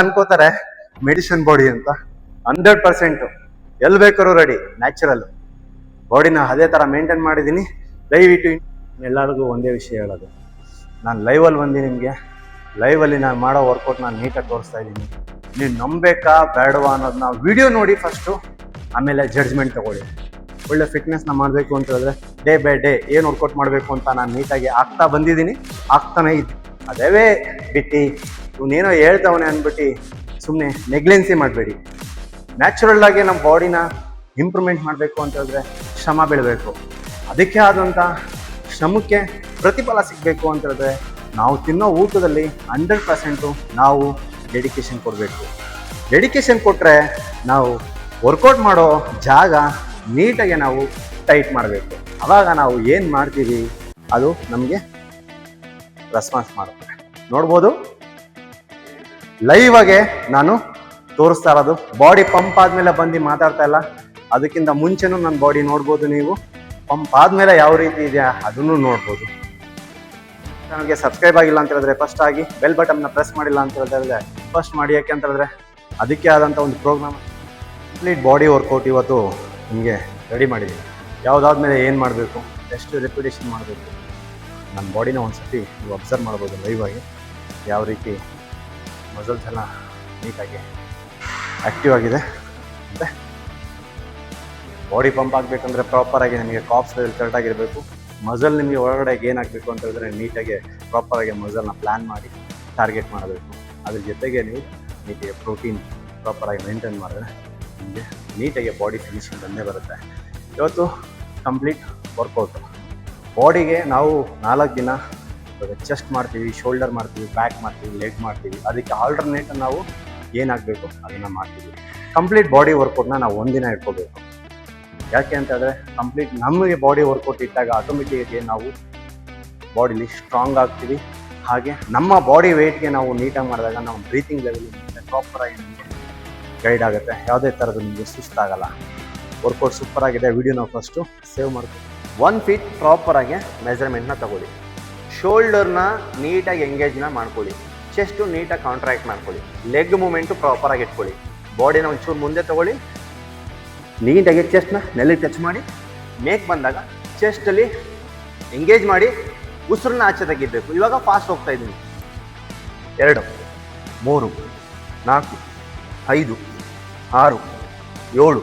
ಅನ್ಕೋತಾರೆ medicine body ಅಂತ. 100% ಎಲ್ಲಿ ಬೇಕಾದ್ರೂ ರೆಡಿ, ನ್ಯಾಚುರಲ್ ಬಾಡಿನ ಅದೇ ತರ ಮೇಂಟೈನ್ ಮಾಡಿದ್ದೀನಿ. ದಯವಿಟ್ಟು ಎಲ್ಲರಿಗೂ ಒಂದೇ ವಿಷಯ ಹೇಳೋದು, ನಾನು ಲೈವಲ್ಲಿ ಬಂದು ನಿಮಗೆ ಲೈವಲ್ಲಿ ನಾನು ಮಾಡೋ ವರ್ಕೌಟ್ ನಾನು ನೀಟಾಗಿ ತೋರಿಸ್ತಾ ಇದ್ದೀನಿ. ನೀವು ನಂಬೇಕಾ ಬೇಡವಾ ಅನ್ನೋದನ್ನ ವಿಡಿಯೋ ನೋಡಿ ಫಸ್ಟು, ಆಮೇಲೆ ಜಡ್ಜ್ಮೆಂಟ್ ತಗೊಳ್ಳಿ. ಒಳ್ಳೆ ಫಿಟ್ನೆಸ್ನ ಮಾಡಬೇಕು ಅಂತ ಹೇಳಿದ್ರೆ ಡೇ ಬೈ ಡೇ ಏನು ವರ್ಕೌಟ್ ಮಾಡಬೇಕು ಅಂತ ನಾನು ನೀಟಾಗಿ ಆಗ್ತಾ ಬಂದಿದ್ದೀನಿ, ಆಗ್ತಾನೆ ಇದ್ದೀನಿ. ಅದೇವೇ ಬಿಟ್ಟು ಇವನೇನೋ ಹೇಳ್ತವನೆ ಅಂದ್ಬಿಟ್ಟು ಸುಮ್ಮನೆ ನೆಗ್ಲೆನ್ಸಿ ಮಾಡಬೇಡಿ. ನ್ಯಾಚುರಲ್ ಆಗಿ ನಮ್ಮ ಬಾಡಿನ ಇಂಪ್ರೂವ್ಮೆಂಟ್ ಮಾಡಬೇಕು ಅಂತ ಹೇಳಿದ್ರೆ ಶ್ರಮ ಬೀಳಬೇಕು. ಅದಕ್ಕೆ ಆದಂಥ ಶ್ರಮಕ್ಕೆ ಪ್ರತಿಫಲ ಸಿಗಬೇಕು ಅಂತ ಹೇಳಿದ್ರೆ ನಾವು ತಿನ್ನೋ ಊಟದಲ್ಲಿ 100% ನಾವು ಡೆಡಿಕೇಶನ್ ಕೊಡಬೇಕು. ಡೆಡಿಕೇಶನ್ ಕೊಟ್ಟರೆ ನಾವು ವರ್ಕೌಟ್ ಮಾಡೋ ಜಾಗ ನೀಟಾಗಿ ನಾವು ಟೈಟ್ ಮಾಡಬೇಕು. ಆವಾಗ ನಾವು ಏನು ಮಾಡ್ತೀವಿ ಅದು ನಮಗೆ ರೆಸ್ಪಾನ್ಸ್ ಮಾಡುತ್ತೆ. ನೋಡ್ಬೋದು ಲೈವ್ ಆಗಿ ನಾನು ತೋರಿಸ್ತಾ ಇರೋದು. ಬಾಡಿ ಪಂಪ್ ಆದಮೇಲೆ ಬಂದು ಮಾತಾಡ್ತಾ ಇಲ್ಲ, ಅದಕ್ಕಿಂತ ಮುಂಚೆನೂ ನನ್ನ ಬಾಡಿ ನೋಡ್ಬೋದು. ನೀವು ಪಂಪ್ ಆದಮೇಲೆ ಯಾವ ರೀತಿ ಇದೆಯಾ ಅದನ್ನು ನೋಡ್ಬೋದು. ಚಾನಲ್ಗೆ ಸಬ್ಸ್ಕ್ರೈಬ್ ಆಗಿಲ್ಲ ಅಂತ ಹೇಳಿದ್ರೆ ಫಸ್ಟ್ ಆಗಿ, ಬೆಲ್ ಬಟನ್ನ ಪ್ರೆಸ್ ಮಾಡಿಲ್ಲ ಅಂತ ಹೇಳಿದ್ರೆ ಫಸ್ಟ್ ಮಾಡಿ. ಯಾಕೆ ಅಂತ ಹೇಳಿದ್ರೆ ಅದಕ್ಕೆ ಆದಂಥ ಒಂದು ಪ್ರೋಗ್ರಾಮ್ ಕಂಪ್ಲೀಟ್ ಬಾಡಿ ವರ್ಕೌಟ್ ಇವತ್ತು ನಿಮಗೆ ರೆಡಿ ಮಾಡಿದ್ದೀನಿ. ಯಾವುದಾದ್ಮೇಲೆ ಏನು ಮಾಡಬೇಕು, ಎಷ್ಟು ರೆಪಿಟೇಷನ್ ಮಾಡಬೇಕು, ನನ್ನ ಬಾಡಿನ ಒಂದು ಸತಿ ನೀವು ಅಬ್ಸರ್ವ್ ಮಾಡ್ಬೋದು ಲೈವ್ ಆಗಿ. ಯಾವ ರೀತಿ ಮಸಲ್ಸ್ ಎಲ್ಲ ನೀಟಾಗಿ ಆ್ಯಕ್ಟಿವ್ ಆಗಿದೆ. ಮತ್ತು ಬಾಡಿ ಪಂಪ್ ಆಗಬೇಕಂದ್ರೆ ಪ್ರಾಪರಾಗಿ ನಿಮಗೆ ಕಾಪ್ಸ್ ಕರೆಕ್ಟಾಗಿರಬೇಕು. ಮಸಲ್ ನಿಮಗೆ ಒಳಗಡೆ ಗೇನ್ ಆಗಬೇಕು ಅಂತ ಹೇಳಿದ್ರೆ ನೀಟಾಗಿ ಪ್ರಾಪರಾಗಿ ಮಸಲ್ನ ಪ್ಲ್ಯಾನ್ ಮಾಡಿ ಟಾರ್ಗೆಟ್ ಮಾಡಬೇಕು. ಅದ್ರ ಜೊತೆಗೆ ನೀವು ನೀಟಾಗಿ ಪ್ರೋಟೀನ್ ಪ್ರಾಪರಾಗಿ ಮೇಂಟೈನ್ ಮಾಡಿದ್ರೆ ನಿಮಗೆ ನೀಟಾಗಿ ಬಾಡಿ ಫಿನಿಶಿಂಗ್ ಬಂದೇ ಬರುತ್ತೆ. ಇವತ್ತು ಕಂಪ್ಲೀಟ್ ವರ್ಕೌಟು ಬಾಡಿಗೆ ನಾವು 4 ದಿನ ಚೆಸ್ಟ್ ಮಾಡ್ತೀವಿ, ಶೋಲ್ಡರ್ ಮಾಡ್ತೀವಿ, ಬ್ಯಾಕ್ ಮಾಡ್ತೀವಿ, ಲೆಗ್ ಮಾಡ್ತೀವಿ. ಅದಕ್ಕೆ ಆಲ್ಟರ್ನೇಟ್ ನಾವು ಏನಾಗಬೇಕು ಅದನ್ನು ಮಾಡ್ತೀವಿ. ಕಂಪ್ಲೀಟ್ ಬಾಡಿ ವರ್ಕೌಟ್ನ ನಾವು ಒಂದಿನ ಇಟ್ಕೋಬೇಕು. ಯಾಕೆ ಅಂತ ಹೇಳಿದ್ರೆ ಕಂಪ್ಲೀಟ್ ನಮಗೆ ಬಾಡಿ ವರ್ಕೌಟ್ ಇಟ್ಟಾಗ ಆಟೋಮೆಟಿಕ್ಕಾಗಿ ನಾವು ಬಾಡಿಲಿ ಸ್ಟ್ರಾಂಗ್ ಆಗ್ತೀವಿ. ಹಾಗೆ ನಮ್ಮ ಬಾಡಿ ವೆಯ್ಟ್ಗೆ ನಾವು ನೀಟಾಗಿ ಮಾಡಿದಾಗ ನಾವು ಬ್ರೀತಿಂಗ್ ಲೆವೆಲ್ ಪ್ರಾಪರಾಗಿ ನಿಮಗೆ ಗೈಡ್ ಆಗುತ್ತೆ. ಯಾವುದೇ ಥರದ್ದು ನಿಮಗೆ ಸುಸ್ತಾಗಲ್ಲ. ವರ್ಕೌಟ್ ಸೂಪರ್ ಆಗಿದೆ. ವಿಡಿಯೋ ನಾವು ಫಸ್ಟು ಸೇವ್ ಮಾಡ್ತೀವಿ. 1 ಫೀಟ್ ಪ್ರಾಪರಾಗಿ ಮೆಜರ್ಮೆಂಟ್ನ ತಗೊಳ್ಳಿ. ಶೋಲ್ಡರ್ನ ನೀಟಾಗಿ ಎಂಗೇಜ್ನ ಮಾಡ್ಕೊಳ್ಳಿ. ಚೆಸ್ಟು ನೀಟಾಗಿ ಕಾಂಟ್ರಾಕ್ಟ್ ಮಾಡ್ಕೊಳ್ಳಿ. ಲೆಗ್ ಮೂಮೆಂಟು ಪ್ರಾಪರಾಗಿ ಇಟ್ಕೊಳ್ಳಿ. ಬಾಡಿನ ಒಂಚೂರು ಮುಂದೆ ತೊಗೊಳ್ಳಿ. ನೀಟಾಗಿ ಚೆಸ್ಟ್ನ ನೆಲಕ್ಕೆ ಟಚ್ ಮಾಡಿ. ಮೇಕ್ ಬಂದಾಗ ಚೆಸ್ಟಲ್ಲಿ ಎಂಗೇಜ್ ಮಾಡಿ ಉಸಿರನ್ನ ಆಚೆ ತೆಗಿಬೇಕು. ಇವಾಗ ಫಾಸ್ಟ್ ಹೋಗ್ತಾ ಇದ್ದೀನಿ. 2 3 4 5 6 7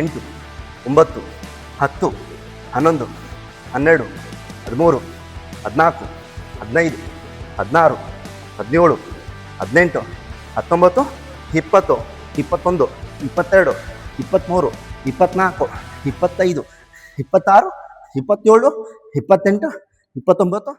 8 9 10 11 12 13 14 15 16 17 18 19 20 21 22 23 24 25 26 27 28 29